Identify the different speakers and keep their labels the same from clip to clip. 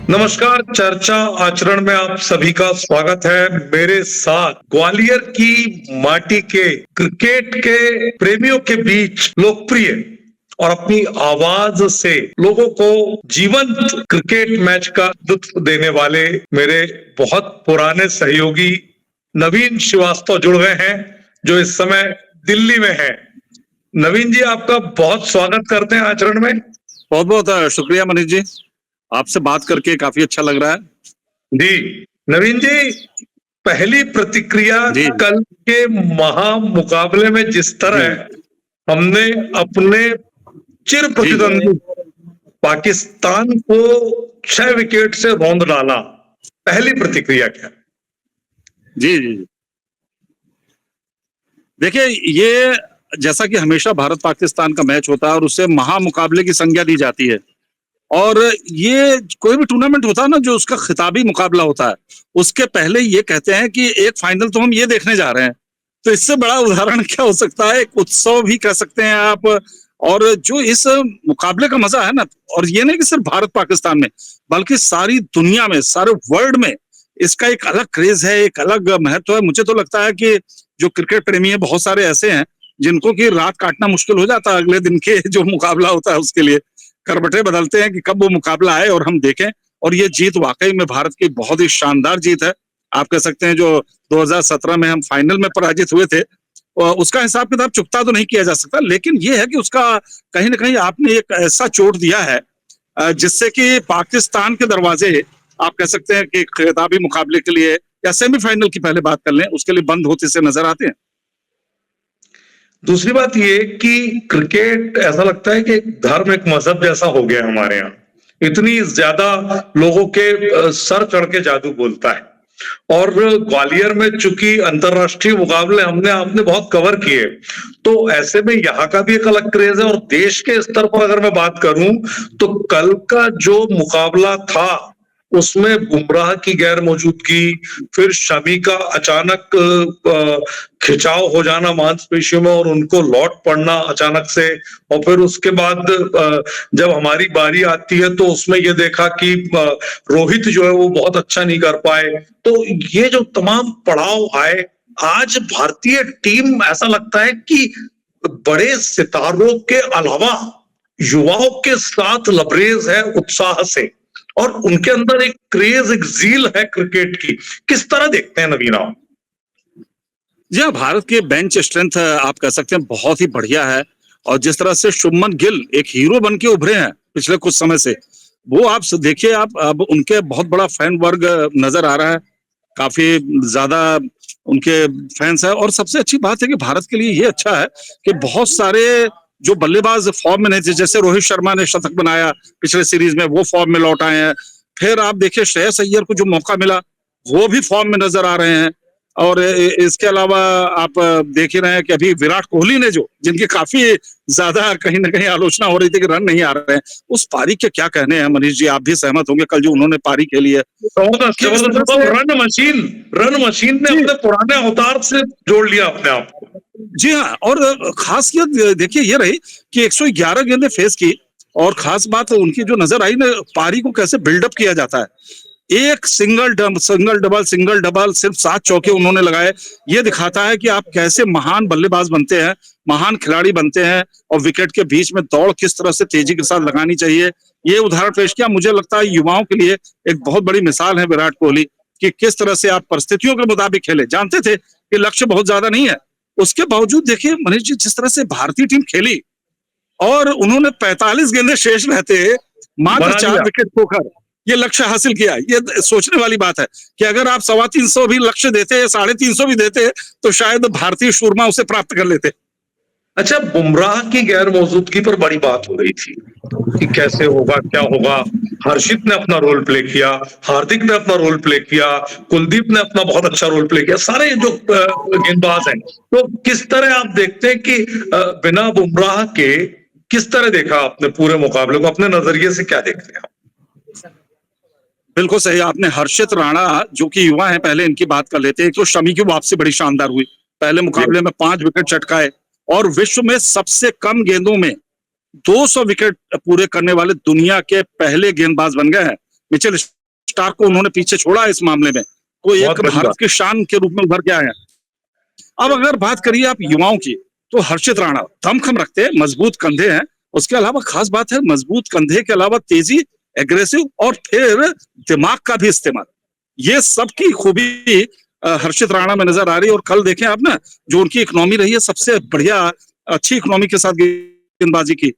Speaker 1: नमस्कार। चर्चा आचरण में आप सभी का स्वागत है। मेरे साथ ग्वालियर की माटी के क्रिकेट के प्रेमियों के बीच लोकप्रिय और अपनी आवाज से लोगों को जीवंत क्रिकेट मैच का लुत्फ देने वाले मेरे बहुत पुराने सहयोगी नवीन श्रीवास्तव जुड़ गए हैं, जो इस समय दिल्ली में हैं। नवीन जी, आपका बहुत स्वागत करते हैं आचरण में।
Speaker 2: बहुत बहुत शुक्रिया मनीष जी, आपसे बात करके काफी अच्छा लग रहा है।
Speaker 1: जी नवीन जी, पहली प्रतिक्रिया
Speaker 2: जी
Speaker 1: कल के महामुकाबले में जिस
Speaker 2: जी
Speaker 1: तरह हमने अपने चिर
Speaker 2: जी
Speaker 1: प्रतिद्वंदी पाकिस्तान को 6 विकेट से रौंद डाला, पहली प्रतिक्रिया क्या?
Speaker 2: जी जी जी देखिए, ये जैसा कि हमेशा भारत पाकिस्तान का मैच होता है और उसे महामुकाबले की संज्ञा दी जाती है। और ये कोई भी टूर्नामेंट होता है ना, जो उसका खिताबी मुकाबला होता है, उसके पहले ये कहते हैं कि एक फाइनल तो हम ये देखने जा रहे हैं। तो इससे बड़ा उदाहरण क्या हो सकता है? एक उत्सव भी कह सकते हैं आप। और जो इस मुकाबले का मजा है ना, और ये नहीं कि सिर्फ भारत पाकिस्तान में, बल्कि सारी दुनिया में, सारे वर्ल्ड में इसका एक अलग क्रेज है, एक अलग महत्व है। मुझे तो लगता है कि जो क्रिकेट प्रेमी है, बहुत सारे ऐसे हैं जिनको कि रात काटना मुश्किल हो जाता है अगले दिन के जो मुकाबला होता है उसके लिए। करवटें बदलते हैं कि कब वो मुकाबला आए और हम देखें। और ये जीत वाकई में भारत की बहुत ही शानदार जीत है। आप कह सकते हैं जो 2017 में हम फाइनल में पराजित हुए थे, उसका हिसाब किताब चुकता तो नहीं किया जा सकता, लेकिन ये है कि उसका कहीं ना कहीं आपने एक ऐसा चोट दिया है जिससे कि पाकिस्तान के दरवाजे, आप कह सकते हैं कि खिताबी मुकाबले के लिए या सेमीफाइनल की पहले बात कर लें, उसके लिए बंद होते से नजर आते हैं।
Speaker 1: दूसरी बात ये कि क्रिकेट ऐसा लगता है कि एक धर्म, एक मजहब जैसा हो गया हमारे यहाँ। इतनी ज्यादा लोगों के सर चढ़ के जादू बोलता है। और ग्वालियर में चूंकि अंतरराष्ट्रीय मुकाबले हमने आपने बहुत कवर किए, तो ऐसे में यहाँ का भी एक अलग क्रेज है। और देश के स्तर पर अगर मैं बात करूं, तो कल का जो मुकाबला था उसमें बुमराह की गैर मौजूदगी, फिर शमी का अचानक खिंचाव हो जाना मांसपेशियों में और उनको लौट पड़ना अचानक से, और फिर उसके बाद जब हमारी बारी आती है तो उसमें ये देखा कि रोहित जो है वो बहुत अच्छा नहीं कर पाए। तो ये जो तमाम पड़ाव आए, आज भारतीय टीम ऐसा लगता है कि बड़े सितारों के अलावा युवाओं के साथ लबरेज है उत्साह से, और उनके अंदर एक क्रेज, एक जील है क्रिकेट की। किस तरह देखते हैं नवीन आप?
Speaker 2: जी हाँ, भारत के बेंच स्ट्रेंथ आप कह सकते हैं बहुत ही बढ़िया है। और जिस तरह से शुभमन गिल एक हीरो बन के उभरे हैं पिछले कुछ समय से, वो आप देखिए, आप अब उनके बहुत बड़ा फैन वर्ग नजर आ रहा है। काफी ज्यादा उनके फैंस है। और सबसे अच्छी बात है कि भारत के लिए ये अच्छा है कि बहुत सारे जो बल्लेबाज फॉर्म में नहीं थे, जैसे रोहित शर्मा ने शतक बनाया पिछले सीरीज में, वो फॉर्म में लौट आए हैं। फिर आप देखिए श्रेयस अय्यर को जो मौका मिला, वो भी फॉर्म में नजर आ रहे हैं। और इसके अलावा आप देख ही रहे हैं कि अभी विराट कोहली ने, जो जिनकी काफी ज्यादा कहीं ना कहीं आलोचना हो रही थी कि रन नहीं आ रहे हैं, उस पारी के क्या कहने हैं मनीष जी, आप भी सहमत होंगे। कल जो उन्होंने पारी खेली है,
Speaker 1: जबरदस्त
Speaker 2: किस तरह
Speaker 1: जबरदस्त,
Speaker 2: से।
Speaker 1: रन मशीन ने
Speaker 2: जी
Speaker 1: अपने पुराने अवतार से जोड़ लिया अपने आप को।
Speaker 2: जी हाँ, और खासियत देखिए ये रही कि 111 गेंदें फेस की। और खास बात उनकी जो नजर आई ना, पारी को कैसे बिल्डअप किया जाता है। एक सिंगल डबल सिर्फ 7 चौके उन्होंने लगाए। ये दिखाता है कि आप कैसे महान बल्लेबाज बनते हैं, महान खिलाड़ी बनते हैं, और विकेट के बीच में दौड़ किस तरह से तेजी के साथ लगानी चाहिए, ये उदाहरण पेश किया। मुझे लगता है युवाओं के लिए एक बहुत बड़ी मिसाल है विराट कोहली, कि किस तरह से आप परिस्थितियों के मुताबिक खेले। जानते थे कि लक्ष्य बहुत ज्यादा नहीं है, उसके बावजूद देखिए मनीष जी, जिस तरह से भारतीय टीम खेली, और उन्होंने 45 गेंदें शेष रहते मात्र
Speaker 1: बना
Speaker 2: 4
Speaker 1: लिया।
Speaker 2: विकेट खोकर ये लक्ष्य हासिल किया। ये सोचने वाली बात है कि अगर आप 325 भी लक्ष्य देते, 350 भी देते, तो शायद भारतीय शूरमा उसे प्राप्त कर लेते।
Speaker 1: अच्छा, बुमराह की गैर मौजूदगी पर बड़ी बात हो रही थी कि कैसे होगा, क्या होगा। हर्षित ने अपना रोल प्ले किया, हार्दिक ने अपना रोल प्ले किया, कुलदीप ने अपना बहुत अच्छा रोल प्ले किया, सारे जो गेंदबाज हैं। तो किस तरह आप देखते हैं कि बिना बुमराह के किस तरह देखा आपने पूरे मुकाबले को? अपने नजरिए से क्या देखते हैं आप?
Speaker 2: बिल्कुल सही आपने। हर्षित राणा जो कि युवा है, पहले इनकी बात कर लेते हैं। तो शमी की वापसी बड़ी शानदार हुई, पहले
Speaker 1: जी।
Speaker 2: मुकाबले में 5 विकेट चटकाए, और विश्व में सबसे कम गेंदों में 200 विकेट पूरे करने वाले दुनिया के पहले गेंदबाज बन गए हैं। मिचेल स्टार को उन्होंने पीछे छोड़ा इस मामले में, वो एक
Speaker 1: बहुत बड़ी
Speaker 2: भारत
Speaker 1: बात।
Speaker 2: की शान के रूप में उभर के आए हैं। अब अगर बात करिए आप युवाओं की, तो हर्षित राणा दमखम रखते हैं, मजबूत कंधे हैं। उसके अलावा खास बात है, मजबूत कंधे के अलावा तेजी, एग्रेसिव और फिर दिमाग का भी इस्तेमाल। ये सबकी खूबी हर्षित राणा में नजर आ रही है। और कल देखें आप ना, जो उनकी इकोनॉमी रही है सबसे बढ़िया, अच्छी इकोनॉमी के साथ गेंदबाजी की।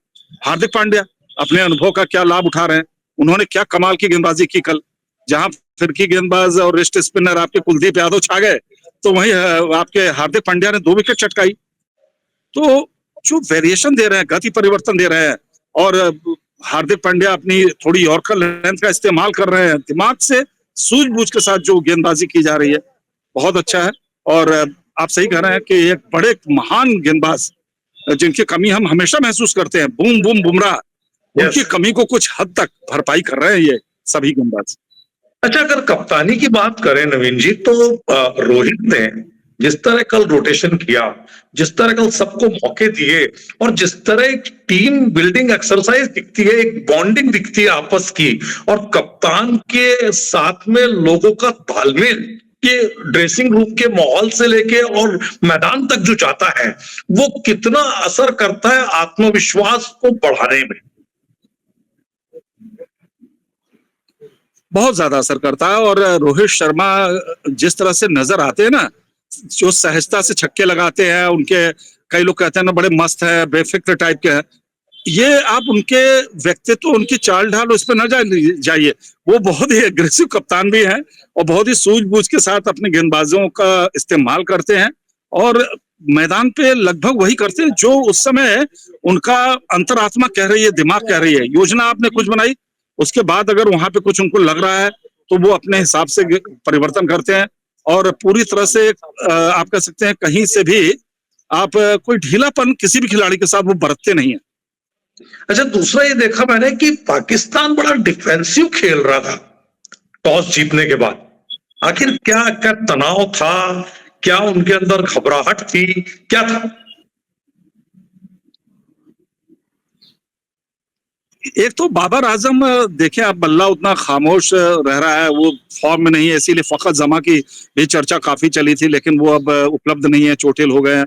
Speaker 2: हार्दिक पांड्या अपने अनुभव का क्या लाभ उठा रहे हैं, उन्होंने क्या कमाल की गेंदबाजी की कल। जहां फिरकी गेंदबाज और रिस्ट स्पिनर आपके कुलदीप यादव छा गए, तो वहीं आपके हार्दिक पांड्या ने 2 विकेट चटकाई। तो जो वेरिएशन दे रहे हैं, गति परिवर्तन दे रहे हैं, और हार्दिक पांड्या अपनी थोड़ी यॉर्कर लेंथ का इस्तेमाल कर रहे हैं, दिमाग से सूझबूझ के साथ जो गेंदबाजी की जा रही है, बहुत अच्छा है। और आप सही कह रहे हैं कि एक बड़े महान गेंदबाज, जिनकी कमी हम हमेशा महसूस करते हैं, बूम बूम बुमराह, उनकी
Speaker 1: यस।
Speaker 2: कमी को कुछ हद तक भरपाई कर रहे हैं ये सभी गेंदबाज।
Speaker 1: अच्छा, अगर कप्तानी की बात करें नवीन जी, तो रोहित ने जिस तरह कल रोटेशन किया, जिस तरह कल सबको मौके दिए, और जिस तरह एक टीम बिल्डिंग एक्सरसाइज दिखती है, एक बॉन्डिंग दिखती है आपस की, और कप्तान के साथ में लोगों का तालमेल, के ड्रेसिंग रूम के माहौल से लेके और मैदान तक जो जाता है, वो कितना असर करता है आत्मविश्वास को बढ़ाने में।
Speaker 2: बहुत ज्यादा असर करता है। और रोहित शर्मा जिस तरह से नजर आते हैं ना, जो सहजता से छक्के लगाते हैं, उनके कई लोग कहते हैं ना बड़े मस्त है, बेफिक्र टाइप के हैं। ये आप उनके व्यक्तित्व, उनकी चाल ढाल उस पर न जाइए। वो बहुत ही एग्रेसिव कप्तान भी हैं, और बहुत ही सूझबूझ के साथ अपने गेंदबाजों का इस्तेमाल करते हैं। और मैदान पे लगभग वही करते हैं जो उस समय उनका अंतरात्मा कह रही है, दिमाग कह रही है। योजना आपने कुछ बनाई, उसके बाद अगर वहां पे कुछ उनको लग रहा है, तो वो अपने हिसाब से परिवर्तन करते हैं। और पूरी तरह से आप कह सकते हैं कहीं से भी आप कोई ढीलापन किसी भी खिलाड़ी के साथ वो बरतते नहीं है।
Speaker 1: अच्छा, दूसरा ये देखा मैंने कि पाकिस्तान बड़ा डिफेंसिव खेल रहा था टॉस जीतने के बाद। आखिर क्या क्या तनाव था, क्या उनके अंदर घबराहट थी, क्या था?
Speaker 2: एक तो बाबर आजम, देखें आप, बल्ला उतना खामोश रह रहा है, वो फॉर्म में नहीं है, इसीलिए फखर जमा की भी चर्चा काफी चली थी, लेकिन वो अब उपलब्ध नहीं है, चोटिल हो गए हैं।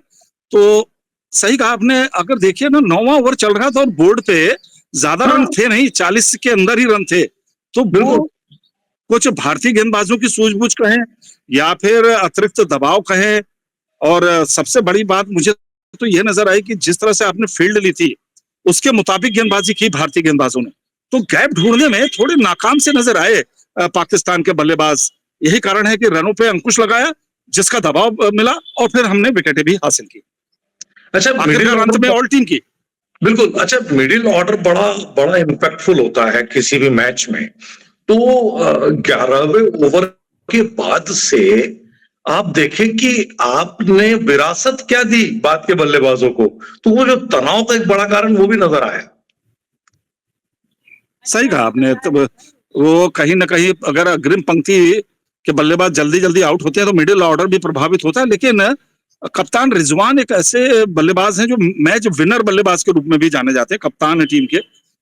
Speaker 2: तो सही कहा आपने, अगर देखिए ना, 9वां ओवर चल रहा था और बोर्ड पे ज्यादा रन
Speaker 1: हाँ,
Speaker 2: थे नहीं, 40 के अंदर ही रन थे। तो वो
Speaker 1: बिल्कुल।
Speaker 2: कुछ भारतीय गेंदबाजों की सूझबूझ कहें, या फिर अतिरिक्त दबाव कहें। और सबसे बड़ी बात मुझे तो ये नजर आई कि जिस तरह से आपने फील्ड ली थी, उसके मुताबिक गेंदबाजी की भारतीय गेंदबाजों ने, तो गैप ढूंढने में थोड़े नाकाम से नजर आए पाकिस्तान के बल्लेबाज। यही कारण है कि रनों पे अंकुश लगाया, जिसका दबाव मिला, और फिर हमने विकेटें भी हासिल की,
Speaker 1: अच्छा, मिडिल
Speaker 2: आखिरकार अंत में
Speaker 1: ऑर्डर।
Speaker 2: ऑल टीम की।
Speaker 1: बिल्कुल। अच्छा, मिडिल ऑर्डर बड़ा बड़ा इम्पैक्टफुल होता है किसी भी मैच में। तो 11वें ओवर के बाद से आप देखें कि आपने विरासत क्या दी बाद के बल्लेबाजों को, तो वो जो तनाव का एक बड़ा कारण वो भी नजर आया।
Speaker 2: सही कहा आपने। तब वो कहीं ना कहीं अगर अग्रिम पंक्ति के बल्लेबाज जल्दी जल्दी आउट होते हैं, तो मिडिल ऑर्डर भी प्रभावित होता है। लेकिन कप्तान रिजवान एक ऐसे बल्लेबाज हैं जो मैच विनर बल्लेबाज के रूप में भी जाने जाते हैं, कप्तान है टीम के।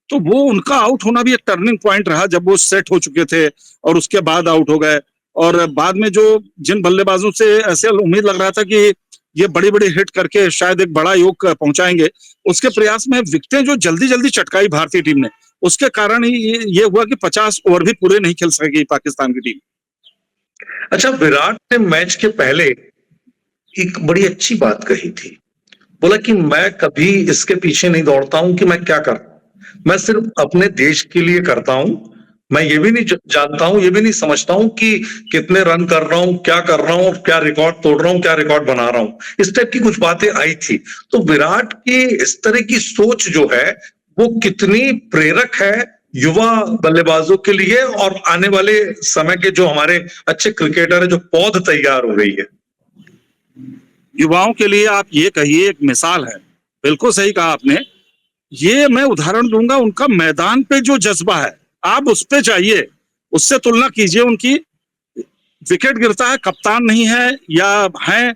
Speaker 2: तो वो उनका आउट होना भी एक टर्निंग पॉइंट रहा, जब वो सेट हो चुके थे और उसके बाद आउट हो गए। और बाद में जो जिन बल्लेबाजों से ऐसे उम्मीद लग रहा था कि ये बड़ी बड़ी हिट करके शायद एक बड़ा योग पहुंचाएंगे, उसके प्रयास में विकेटें जो जल्दी जल्दी चटकाई भारतीय टीम ने, उसके कारण ही ये हुआ कि 50 ओवर भी पूरे नहीं खेल सकेगी पाकिस्तान की टीम।
Speaker 1: अच्छा, विराट ने मैच के पहले एक बड़ी अच्छी बात कही थी। बोला कि मैं कभी इसके पीछे नहीं दौड़ता हूं कि मैं क्या कर रहा हूं, मैं सिर्फ अपने देश के लिए करता हूं। मैं ये भी नहीं जानता हूं, ये भी नहीं समझता हूं कि कितने रन कर रहा हूं, क्या कर रहा हूं, और क्या रिकॉर्ड तोड़ रहा हूं, क्या रिकॉर्ड बना रहा हूं। इस टाइप की कुछ बातें आई थी। तो विराट की इस तरह की सोच जो है, वो कितनी प्रेरक है युवा बल्लेबाजों के लिए, और आने वाले समय के जो हमारे अच्छे क्रिकेटर है, जो पौध तैयार हो रही है।
Speaker 2: युवाओं के लिए आप ये कहिए, एक मिसाल है। बिल्कुल सही कहा आपने। ये मैं उदाहरण दूंगा, उनका मैदान पे जो जज्बा है, आप उस पे जाइए, उससे तुलना कीजिए उनकी। विकेट गिरता है, कप्तान नहीं है या है,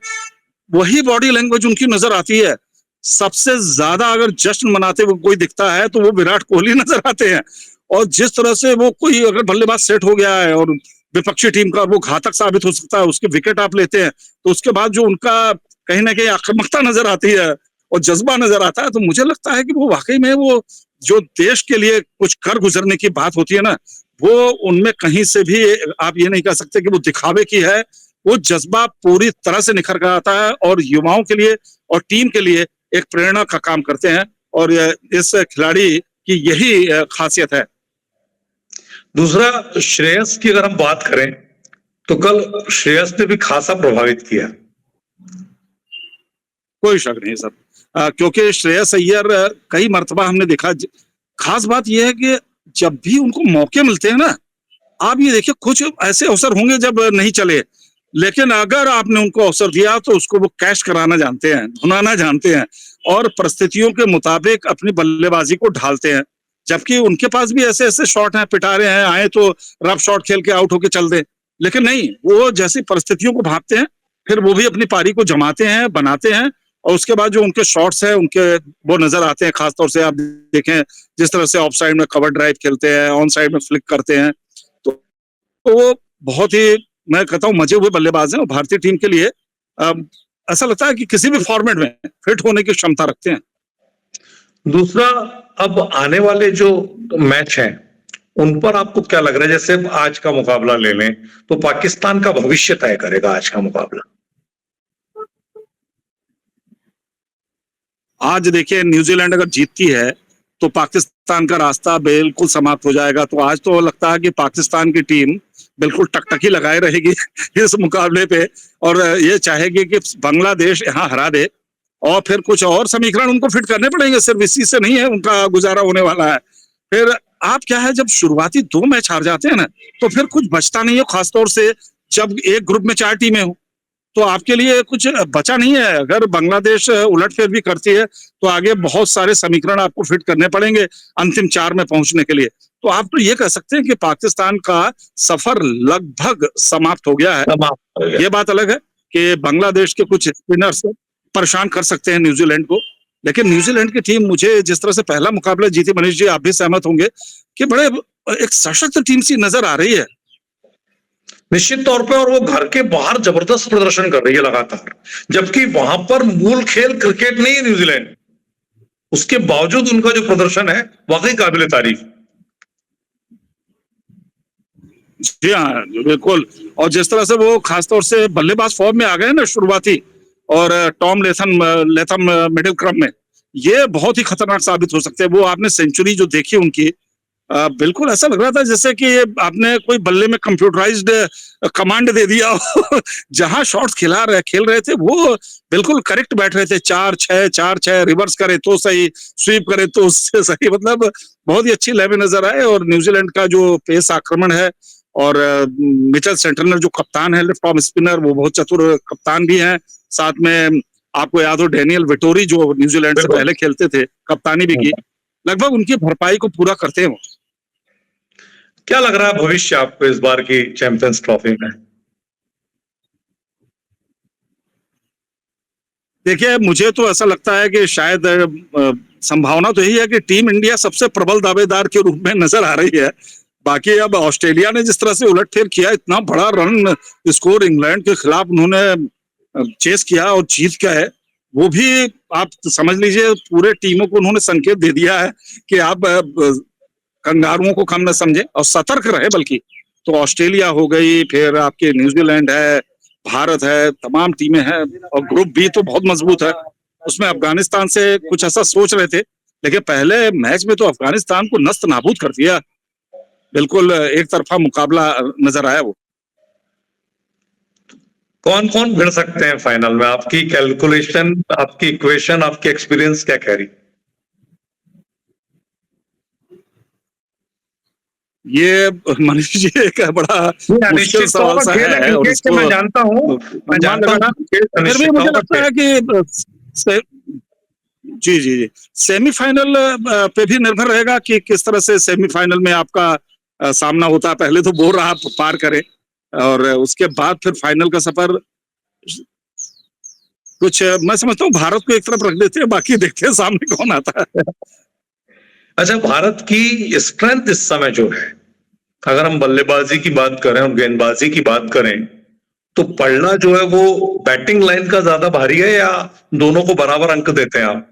Speaker 2: वही बॉडी लैंग्वेज उनकी नजर आती है। सबसे ज्यादा अगर जश्न मनाते हुए कोई दिखता है, तो वो विराट कोहली नजर आते हैं। और जिस तरह से वो कोई अगर बल्लेबाज सेट हो गया है और विपक्षी टीम का वो घातक साबित हो सकता है, उसके विकेट आप लेते हैं, तो उसके बाद जो उनका कहीं ना कहीं आक्रामकता नजर आती है और जज्बा नजर आता है, तो मुझे लगता है कि वो वाकई में वो जो देश के लिए कुछ कर गुजरने की बात होती है ना, वो उनमें कहीं से भी आप ये नहीं कह सकते कि वो दिखावे की है। वो जज्बा पूरी तरह से निखर कर आता है और युवाओं के लिए और टीम के लिए एक प्रेरणा का काम करते हैं। और इस खिलाड़ी की यही खासियत है।
Speaker 1: दूसरा, श्रेयस की अगर हम बात करें तो कल श्रेयस ने भी खासा प्रभावित किया।
Speaker 2: कोई शक नहीं सर, क्योंकि श्रेयस अय्यर कई मर्तबा हमने देखा। खास बात यह है कि जब भी उनको मौके मिलते हैं ना, आप ये देखिए कुछ ऐसे अवसर होंगे जब नहीं चले, लेकिन अगर आपने उनको अवसर दिया तो उसको वो कैश कराना जानते हैं, धुनाना जानते हैं और परिस्थितियों के मुताबिक अपनी बल्लेबाजी को ढालते हैं। जबकि उनके पास भी ऐसे ऐसे शॉट हैं, पिटारे हैं, आए तो रफ शॉट खेल के आउट होके चल दे, लेकिन नहीं, वो जैसी परिस्थितियों को भांपते हैं, फिर वो भी अपनी पारी को जमाते हैं, बनाते हैं और उसके बाद जो उनके शॉट्स हैं उनके वो नजर आते हैं। खासतौर से आप देखें जिस तरह से ऑफ साइड में कवर ड्राइव खेलते हैं, ऑन साइड में फ्लिक करते हैं, तो वो बहुत ही, मैं कहता हूँ, मजे हुए बल्लेबाज हैं और भारतीय टीम के लिए ऐसा लगता है कि किसी भी फॉर्मेट में फिट होने की क्षमता रखते हैं।
Speaker 1: दूसरा, अब आने वाले जो मैच हैं उन पर आपको क्या लग रहा है? जैसे आज का मुकाबला ले लें तो पाकिस्तान का भविष्य तय करेगा आज का मुकाबला।
Speaker 2: आज देखिए न्यूजीलैंड अगर जीतती है तो पाकिस्तान का रास्ता बिल्कुल समाप्त हो जाएगा। तो आज तो लगता है कि पाकिस्तान की टीम बिल्कुल टकटकी लगाए रहेगी इस मुकाबले पे और ये चाहेगी कि बांग्लादेश यहाँ हरा दे और फिर कुछ और समीकरण उनको फिट करने पड़ेंगे, सिर्फ इसी से नहीं है उनका गुजारा होने वाला है। फिर आप क्या है, जब शुरुआती 2 मैच हार जाते हैं ना, तो फिर कुछ बचता नहीं है, खासतौर से जब एक ग्रुप में 4 टीमें हो तो आपके लिए कुछ बचा नहीं है। अगर बांग्लादेश उलटफेर भी करती है तो आगे बहुत सारे समीकरण आपको फिट करने पड़ेंगे अंतिम 4 में पहुंचने के लिए। तो आप तो ये कह सकते हैं कि पाकिस्तान का सफर लगभग समाप्त हो गया है।
Speaker 1: समाप्त हो गया।
Speaker 2: ये बात अलग है कि बांग्लादेश के कुछ स्पिनर्स परेशान कर सकते हैं न्यूजीलैंड को, लेकिन न्यूजीलैंड की टीम, मुझे जिस तरह से पहला मुकाबला जीती, मनीष जी आप भी सहमत होंगे कि बड़े एक सशक्त टीम सी नजर आ रही है।
Speaker 1: निश्चित तौर पे, और वो घर के बाहर जबरदस्त प्रदर्शन कर रही है लगातार, जबकि वहां पर मूल खेल क्रिकेट नहीं है न्यूजीलैंड, उसके बावजूद उनका जो प्रदर्शन है वाकई काबिल तारीफ।
Speaker 2: जी हाँ, बिल्कुल। और जिस तरह से वो खासतौर से बल्लेबाज फॉर्म में आ गए ना शुरुआती, और टॉम लेथम मिडिल क्रम में, ये बहुत ही खतरनाक साबित हो सकते हैं। वो आपने सेंचुरी जो देखी उनकी, बिल्कुल ऐसा लग रहा था जैसे कि आपने कोई बल्ले में कंप्यूटराइज्ड कमांड दे दिया हो जहां शॉट्स खेल रहे थे वो बिल्कुल करेक्ट बैठ रहे थे। 4-6 4-6 रिवर्स करे तो सही, स्वीप करे तो उससे सही, मतलब बहुत ही अच्छी लय में नजर आए। और न्यूजीलैंड का जो पेस आक्रमण है और मिचेल सेंटनर जो कप्तान है, लेफ्ट आर्म स्पिनर, वो बहुत चतुर कप्तान भी हैं। साथ में आपको याद हो डेनियल विटोरी जो न्यूजीलैंड से पहले खेलते थे, कप्तानी भी की, लगभग उनकी भरपाई को पूरा करते हैं वो।
Speaker 1: क्या लग रहा है भविष्य आपको इस बार की चैंपियंस ट्रॉफी में?
Speaker 2: देखिए मुझे तो ऐसा लगता है कि शायद संभावना तो यही है कि टीम इंडिया सबसे प्रबल दावेदार के रूप में नजर आ रही है। बाकी अब ऑस्ट्रेलिया ने जिस तरह से उलटफेर किया, इतना बड़ा रन स्कोर इंग्लैंड के खिलाफ उन्होंने चेस किया और जीत गए, वो भी आप समझ लीजिए पूरे टीमों को उन्होंने संकेत दे दिया है कि आप कंगारुओं को कम न समझे और सतर्क रहे। बल्कि तो ऑस्ट्रेलिया हो गई, फिर आपके न्यूजीलैंड है, भारत है, तमाम टीमें हैं और ग्रुप बी तो बहुत मजबूत है। उसमें अफगानिस्तान से कुछ ऐसा सोच रहे थे, लेकिन पहले मैच में तो अफगानिस्तान को नस्त नाबूद कर दिया। बिल्कुल एक तरफा मुकाबला नजर आया वो।
Speaker 1: कौन कौन भिड़ सकते हैं फाइनल में? आपकी कैलकुलेशन, आपकी इक्वेशन, आपकी एक्सपीरियंस क्या कह रही?
Speaker 2: ये मनीष जी एक बड़ा मुश्किल सवाल सा है और इसको
Speaker 1: मैं जानता हूँ
Speaker 2: फिर भी मुझे लगता है कि जी जी जी सेमीफाइनल पे भी निर्भर रहेगा कि किस तरह से सेमीफाइनल में आपका सामना होता है। पहले तो बोर आप पार करें और उसके बाद फिर फाइनल का सफर कुछ मैं समझता हूँ भारत को एक तरफ रख देते हैं, बाकी देखते हैं सामने कौन आता है।
Speaker 1: अच्छा, भारत की स्ट्रेंथ इस समय जो है, अगर हम बल्लेबाजी की बात करें और गेंदबाजी की बात करें, तो पलड़ा जो है वो बैटिंग लाइन का ज्यादा भारी है या दोनों को बराबर अंक देते हैं आप?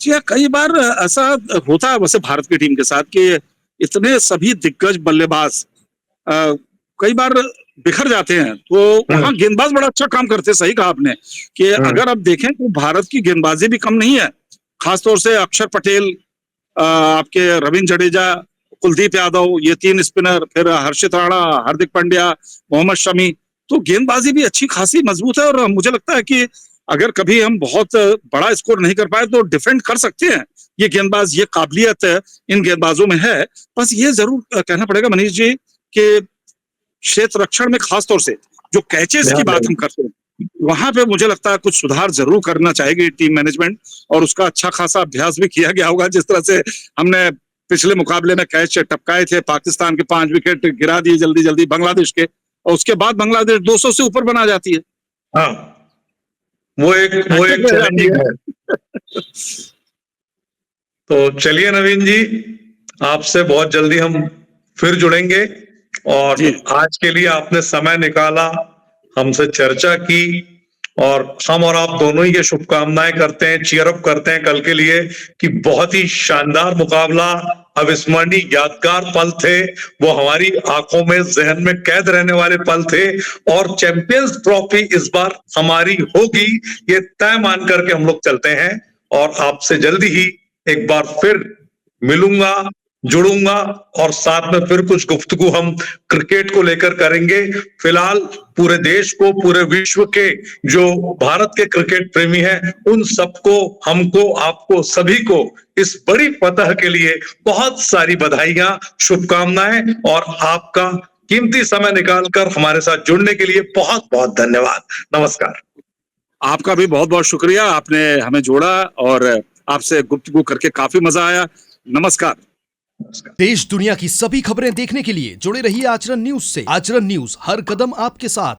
Speaker 2: जी हाँ, कई बार ऐसा होता है वैसे भारत की टीम के साथ कि इतने सभी दिग्गज बल्लेबाज अ, कई बार बिखर जाते हैं, तो
Speaker 1: हम्म,
Speaker 2: वहां गेंदबाज बड़ा अच्छा काम करते हैं। सही कहा आपने कि
Speaker 1: हम्म,
Speaker 2: अगर आप देखें तो भारत की गेंदबाजी भी कम नहीं है, खासतौर से अक्षर पटेल, आपके रविंद्र जडेजा, कुलदीप यादव, ये तीन स्पिनर, फिर हर्षित राणा, हार्दिक पांड्या, मोहम्मद शमी, तो गेंदबाजी भी अच्छी खासी मजबूत है। और मुझे लगता है कि अगर कभी हम बहुत बड़ा स्कोर नहीं कर पाए तो डिफेंड कर सकते हैं ये गेंदबाज, ये काबिलियत इन गेंदबाजों में है। बस ये जरूर कहना पड़ेगा मनीष जी कि क्षेत्र रक्षण में खास तौर से जो कैचेस की
Speaker 1: ध्यान
Speaker 2: बात
Speaker 1: दें।
Speaker 2: हम करते हैं, वहां पे मुझे लगता है कुछ सुधार जरूर करना चाहेगी टीम मैनेजमेंट, और उसका अच्छा खासा अभ्यास भी किया गया होगा। जिस तरह से हमने पिछले मुकाबले में कैच टपकाए थे, पाकिस्तान के 5 विकेट गिरा दिए जल्दी जल्दी बांग्लादेश के, और उसके बाद बांग्लादेश 200 से ऊपर बना जाती है,
Speaker 1: हाँ, वो
Speaker 2: हैट्रिक
Speaker 1: एक
Speaker 2: रह जाती
Speaker 1: चैलेंजिंग
Speaker 2: है।
Speaker 1: है। तो चलिए नवीन जी, आपसे बहुत जल्दी हम फिर जुड़ेंगे, और
Speaker 2: जी
Speaker 1: आज के लिए आपने समय निकाला, हमसे चर्चा की, और हम और आप दोनों ही ये शुभकामनाएं करते हैं, चीयर अप करते हैं कल के लिए, कि बहुत ही शानदार मुकाबला, अविस्मरणीय यादगार पल थे, वो हमारी आंखों में जहन में कैद रहने वाले पल थे, और चैंपियंस ट्रॉफी इस बार हमारी होगी, ये तय मान करके हम लोग चलते हैं। और आपसे जल्दी ही एक बार फिर मिलूंगा, जुड़ूंगा, और साथ में फिर कुछ गुफ्तगू हम क्रिकेट को लेकर करेंगे। फिलहाल पूरे देश को, पूरे विश्व के जो भारत के क्रिकेट प्रेमी हैं, उन सबको, हमको, आपको, सभी को इस बड़ी फतह के लिए बहुत सारी बधाइयां, शुभकामनाएं, और आपका कीमती समय निकालकर हमारे साथ जुड़ने के लिए बहुत बहुत धन्यवाद। नमस्कार।
Speaker 2: आपका भी बहुत बहुत शुक्रिया, आपने हमें जोड़ा और आपसे गुफ्तगू करके काफी मजा आया। नमस्कार।
Speaker 3: देश दुनिया की सभी खबरें देखने के लिए जुड़े रहिए आचरण न्यूज से। आचरण न्यूज, हर कदम आपके साथ।